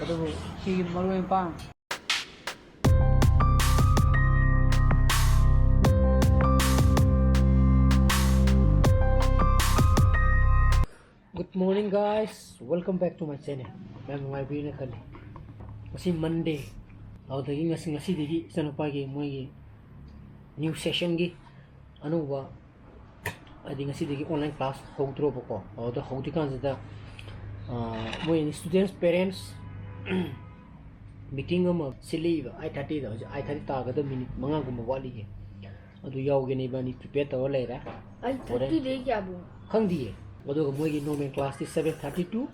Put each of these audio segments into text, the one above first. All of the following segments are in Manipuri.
ꯑꯗꯨꯕꯨ ꯁꯤꯒꯤ ꯃꯔꯨ ꯃꯄꯥꯡ Good morning guys, welcome back to my channel. I'm Mayam kali. Kasi Monday. Ako dagi ngasi digi sana pagi moy new session gi. Ano ba? Adi ngasi digi online class hogdro bako. Ako da hogdi kan da moy students parents meeting ama silly I30 da I30 ta ga da minute manga gum wali gi. Adu yawge ni bani prepare taw leira. I30 de kya bu? Khangdi Waduga moigi normal class is 7:32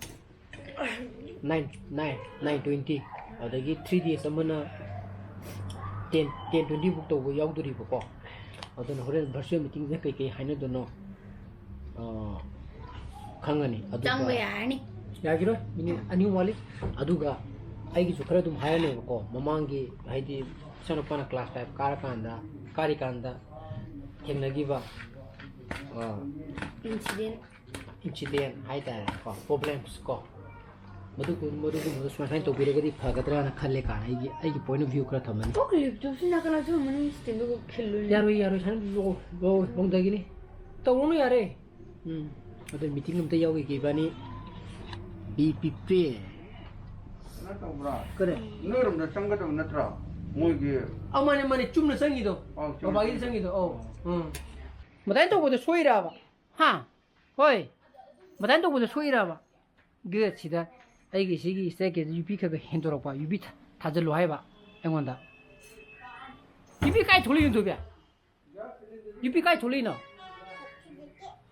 9:20 adagi 3 days amana 10:20 book to yauduri bako aduna horen virtual meeting je kai haina dono khangani aduga changba yani yagiro mini ani wali aduga aigi su khara dum hayane bako mamangi haidi sanopana class type karikanda henagi ba incident hai ta ko problems ko madu smain to bire gadi phagatra na khalle ka ai point of view kra thamani to clip to sina kala jo mani stand ko khillu yaro san lo bong da gini to no yare adu meeting num te yaw gi bani bpp na to bra kare norum da sanga to natra moi gi amane chumna sangi do o bagi sangi do matai to ko de soira ba ha hoi matai to ko de soira ba ge chida ai gi sigi seke UP ka ga hendoro ba UP thajalo hai ba engonda UP kai tholi yin to bya UP kai tholi no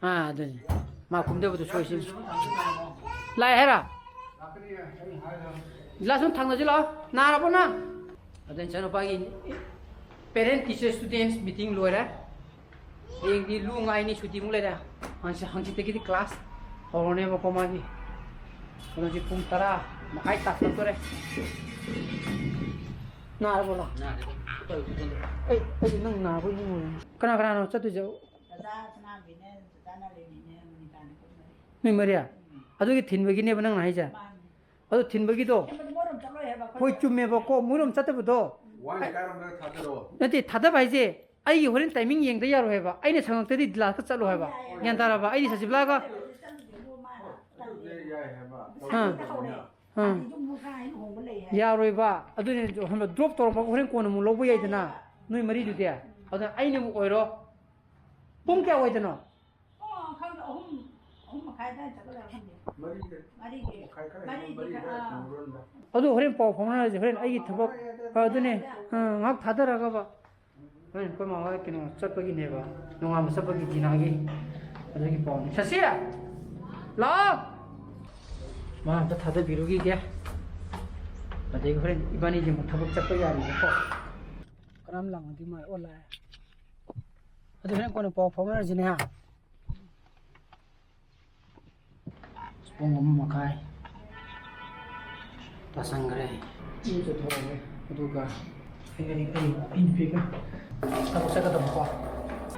ha de ma kumde bo de soisin lai hera la sun thang na ji lo na ra bo na aden chano pa gi parent teacher students meeting loira एक दी लू ngai ni shooting le da hangchi te ki class horone mo komagi ono ji pum tara makai tak to re na bola na ei nang na bo ni kana no chatu jo ni maria adu ki thin bagi ne banang nai ja adu thin bagi do hoi chumme ba ko murom chate bu do wan karam da thadro nati thada bai je ai horen timing yeng da yaro heba aine sangak te di la ka chalo heba yan tara ba ai sajibla ga yaro ba adune hom drop tor ba horen ko mu lobo yai dana nui mari du dia adan aine mu oiro pum kya wai dana adu horen pau phona je horen ai thabak adune ngak thadara ga ba 왜 그만 와 있기는 ጸ빠기 내봐 농아무 ጸ빠기 지나기 저기 봄 샤시야 라 마음도 다들 비루기게 어디 그래 이번에 이제 뭐 타복 ጸ빠기 아니고 그럼 랑 어디 말 올라 어디 그냥 거는 뭐 봄을 지내야 뽕 엄마 가이 다상그래 이제 돌아오네 어디가 인피가 타고 세가다 먹고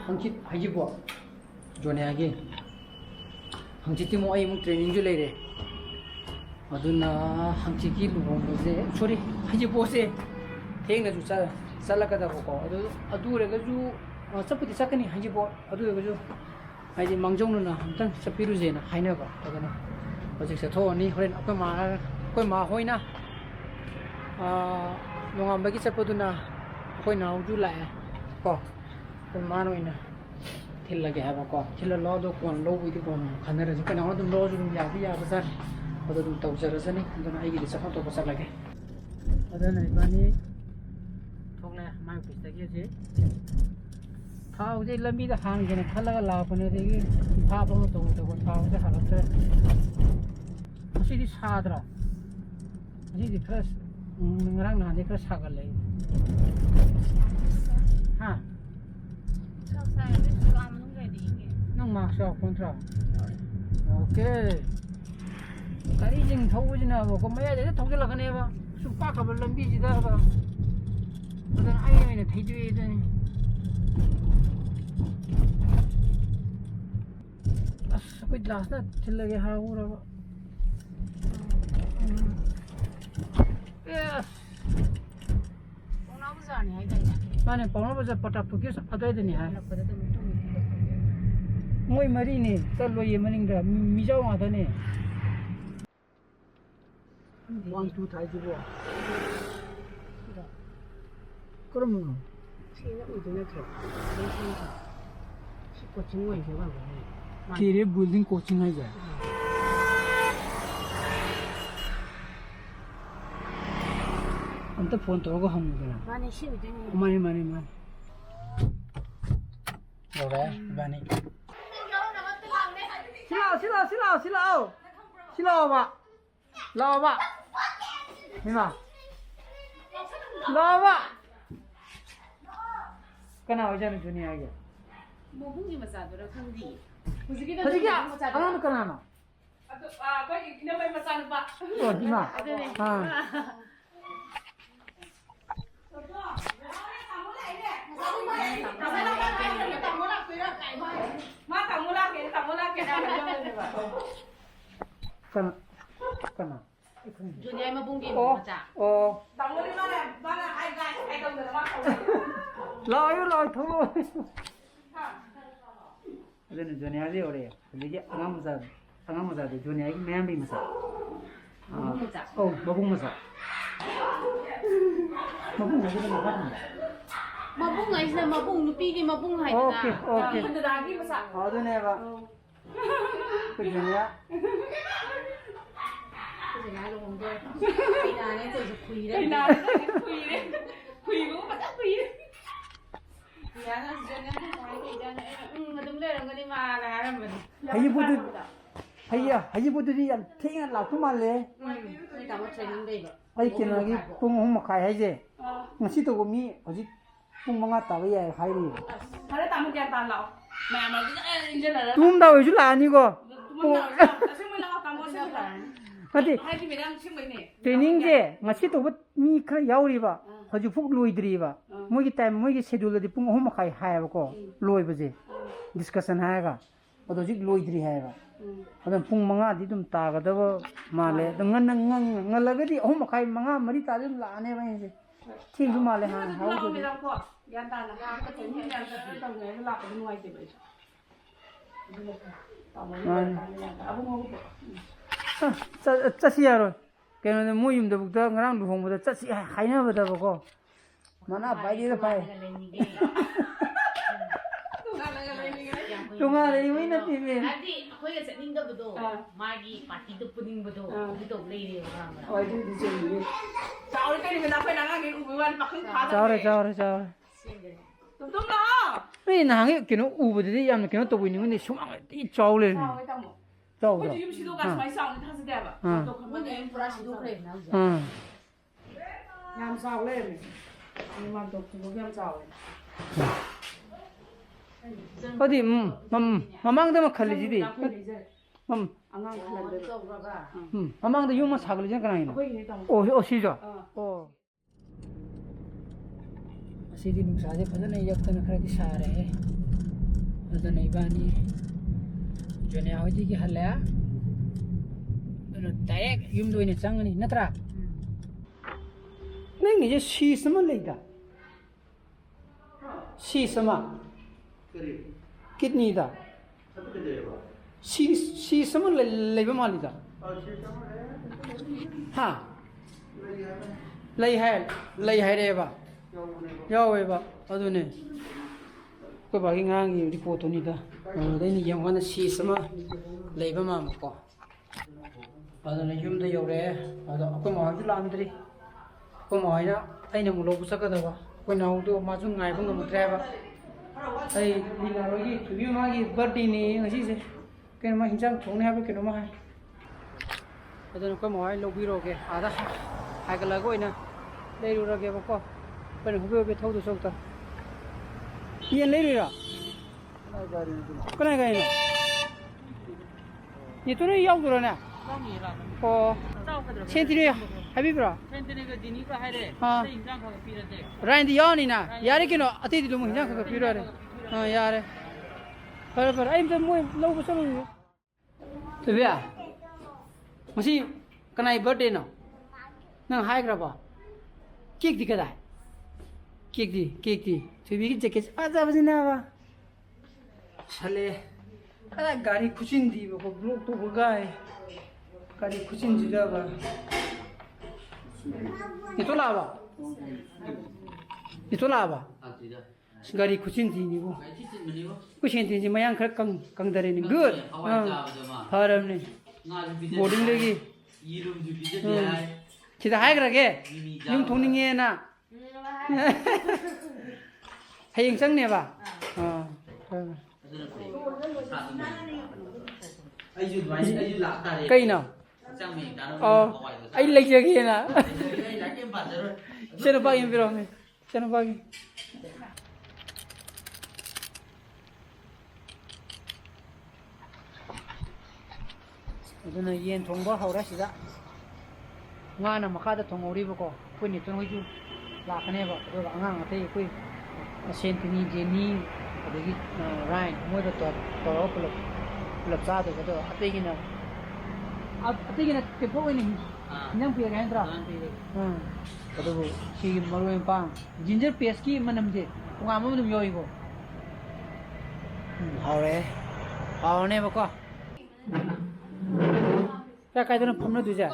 한치 하지고 조내하게 한치티 뭐 아이 뭐 트레이닝 줄 레래 어두나 한치기 뭐지 소리 하지고세 대행나 주 살라가다 보고 어두래 가주 섭부디 sakani 하지고 어두래 가주 아이지 망종누나 한탄 섭비루제나 하이나가 어거나 어직세 토니 호렌 아까 마 호이나 nong bagi sapaduna koi naw ju la ko kon mano ina thil lage ha ko thil lo do kon lo wi kon khanera ji kana dum lo ju ya bi ya bazar odo dum taw jara sani dona ai gi sa to basar lage odo nai bani thokna mai pis ta ge je thau je lambi da hang je na khalaga la pone de gi pha ba to ko thau je halat se asi di sadra asi di fresh ngarang na dekra sagal lai ha sa sa ni kam nung ga di nge nang ma sa kontra okay kari jing thau jina ba ko maya de thau jala kane ba su pa ka bal lambi ji da ba adan ai ne thai ju de ni as ko glass na thil lage ha ura ba 뽕나무사 아니야 이거냐? 만에 봉나무자 버터 포기서 아도야 되니 하. 그래도 좀 모이 머리니 떨로 예머닝다 미자왕 하더니. 1, 2 타이즈고. 그러면 세나 우드네 들어. 식고 증거에 제가 길에 빌딩 코칭 하자. 안타 폰 들어가 하는 거야. 많이 쉬우더니 많이. 그래, 많이. 싫어 봐. 나와. 미마. 나와. 그나 어제는 주니야게. 뭐 봉지 마사도라 큰디. 어디야? 하나는 그나나. 거기 그냥 말 마사는 봐. 미마. 아드네. Kana. Dunia mah bungki baca. Oh. Lo thua. Nên dunia gì rồi? Bây giờ anh em thì dunia cái mấy bị masa. Oh, babung masa. Babung gì đó mà Mabung ay sila mabung lupi di mabung hay na. Okay. Ang dagi masa. Đó này ba. Cái dunia. Kasi nga lo kung doon. Pinanay ko sa kuy rin. Kuy mo pa sa kuy. Kaya nga si John nga kumain ko dyan. Madumle lang ganun makakaharam ba? Hayi budu yan tingin la tu male. Hindi tama training day ba? Ay kinagi pung hum khai hai je. Ngasi to mi hoji pung manga ta ba ya hai ri. Hare tamo kya tan lao. Mayam ma inje la. Tum da ju la ni go. Tum da. Asim mo lang tamo sa ka. Hadi Hai di medang sim mai ne. training je ngasi to mi khra yaw ri ba. Hoji phuk loi dri ba. Moi gi time moi gi schedule di pung hum khai hai ba ko. Loi ba je. Discussion hai ga. Odo ji loi dri hai ba. Adon pung manga di dum ta ga da male ngan la ga di hum khai manga mari ta dum la ne ba je. Thing du male ha ha How do you ko? Yan ta na. Ka tin yan yan ta ngai la ko nuai te ba. Abu mo ko. 짜시야로 걔는 모임도 북다 그랑 루홍보다 짜시 하이나 보다 보고 만나 바이디도 바이 동아래 이위나 팀이 Adi, ako yung sa ninda ba do? Magi, pati do puning ba do? Dito, lady. 어디 디제이 Sa ulit kayo, hindi na nga ngayon ubuwan pa kung 자오래 Tumtum na! 왜 나항에 걔는 우부들이 야면 걔는 또 보이는 건데 shumang 이 자오래 자오다 Yung sido ka sa may sound, ito sa diba? Ano yung brush do kayo na? 응 Yam 자오래. Ano man to, yam 자오래. 어디 마망도만 칼리지디 Angang kalanda. 마망도 유머 사글리잖아 그냥 오 시죠 오 시디 नुकसाजे फजने यक्तन खरदी सारे अदन इबानी जने आवजी की हल्ला डायरेक्ट युम दोइने चंगनी नत्रा नंग निजे शीसम लेदा शीसम किडनी दा शीसम लेबा मालिदा हां लई है रेबा यावेबा अदुने को बागी ngang yi report ni da dai ni yam wana sis ma leiba ma ko adana yum da yore ada ko ma ju landri ko ma ya ai na mu lo bu saka da ba ko na u ma ju ngai bu ngam tre ba ai ni na ro gi tu yu ma gi birthday ni ngasi se ke ma hinjang thong ne ha ba ke no ma hai adana ko ma ai lo bi ro ke ada hai ka la go ina dei ru ra ke ba ko bên hồ bê thâu được sâu ta yên lấy rồi cái này cái này như tôi nói yêu rồi nè trên thì hay biết rồi ra đi yêu nè nhà đấy cái nó ở đây thì đúng không biết rồi nhà đấy phải em tôi mua lâu có sao rồi thế bây giờ mà gì cái này birthday nào nâng hai cái ba Cake di kada. Cake di. Tubi ki jacket aja bajina ba. Chale. Ada gari kucing di ba ko blok to bugai. Gari kucing di da ba. Itulah ba. Itulah ba. Gari kucing di ni bo. Kucing di mayang kang dari ni good. Haram ni. Boarding lagi. Kita hai kerage. Yung thong ni na. Hayeng sang ne ba. Cây nào? Anh lấy chưa kia nè. Xem nó bao nhiêu rồi này. Xem nó bao nhiêu. Nó yên thong bao hậu ra xí ra. Nga nằm mà khai thong ori boko. Quên nhỉ tôi nói chú. Lạc cái này bảo tôi bảo ngang ở đây quên. Xem thì nhìn Jenny. Ở đây Ryan mua được tọt lập ra được cái đó. Ở đây kia Ati gina tipo ini. Nyang pia kan tra. Kado si maru empang. Ginger paste ki manam je. Unga mo dum yoi ko. Hore. Hone ba ko. Ka kai don phomna du ja.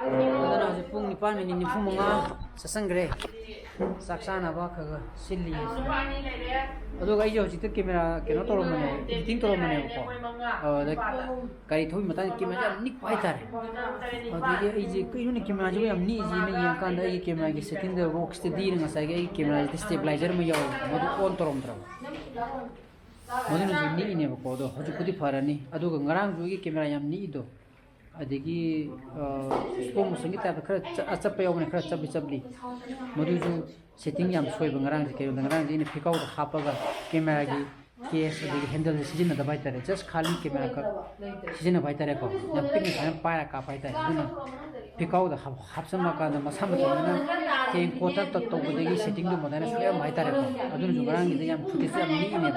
Ada na pung ni pan ni pung mga sasangre. Saksana ba khaga silli ado gai jo jit camera keno toro mane editing toro mane ko da kai thoi mata camera nik pai tar ado ye ji kai no camera jo yam ni ji ne yang kan da ye camera gi setting da box te dir nga sai gai camera te stabilizer ma yaw modu on torom tra modu no ni ne ko do hoju kudi farani ado ga ngarang jo gi camera yam ni do adegi spom sangita khara achap yaw ne khara chabli modu jo setting yam soi bangarang je ke bangarang je ne phikau da khapaga camera gi case adegi handle sijin da bai tare just khali camera ka sijin bai tare ko yam ping sa pa ka pai tare duna phikau da hapsama ka da masam da na ke kota to to adegi setting do modana soi bai tare ko adun jo garang gi yam chuti sa ni ne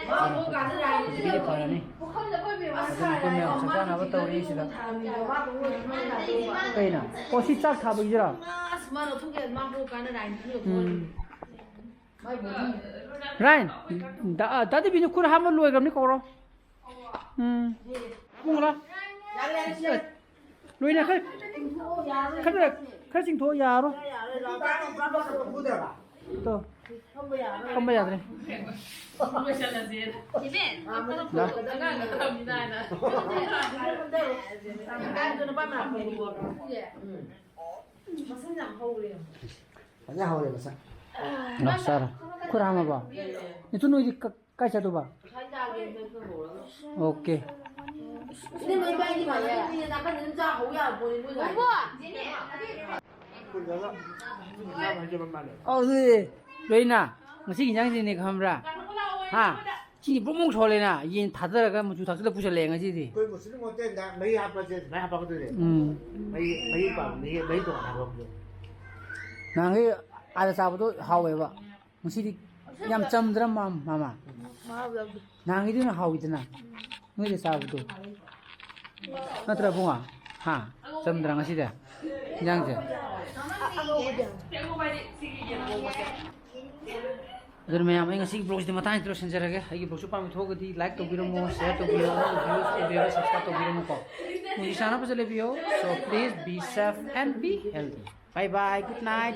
ba adegi parani adun ko me sakana ba to ri sida kaina ko si chak tha ba jira Mano tu ke mampu kana rain tu. Ryan, tadi bini kur hamal luai gam ni koro. Mungla. Luai na khar sing tho ya ro. To. Không bây giờ này. Chị biết. Đó. Hanya hole masa. Nggak salah. Kurang apa? Itu nuju kaca tuh pak. Oke. Ini mau bayar di mana? Ini nak kan人家好呀，不不来。Oh iya. Reina, masih injang sini kamera. Ha. Sini bomong soalnya, yin tader kan muncul tader pusat lengan sih. Kau mesti mau tenda, mai apa je, mai apa tu deh. Mai apa, mai tu apa tu. Nanti ada sahabat tuh hawe pak. Mesti yam cam drum mama. Nanti itu na hawe itu na. Nggak ada sahabat tuh. Nanti bunga. Ha, cam drum ngasih deh. Jangan je. अगर मैं हमें किसी ब्लॉग से बताएं तो सेंसर है कि ब्लॉग पर मैं थोड़ा दी लाइक तो बिरो मो शेयर तो बिरो व्यूज तो बिरो सब्सक्राइब तो बिरो मो को मुझे शाना पर चले भी हो so please be safe and be healthy bye bye good night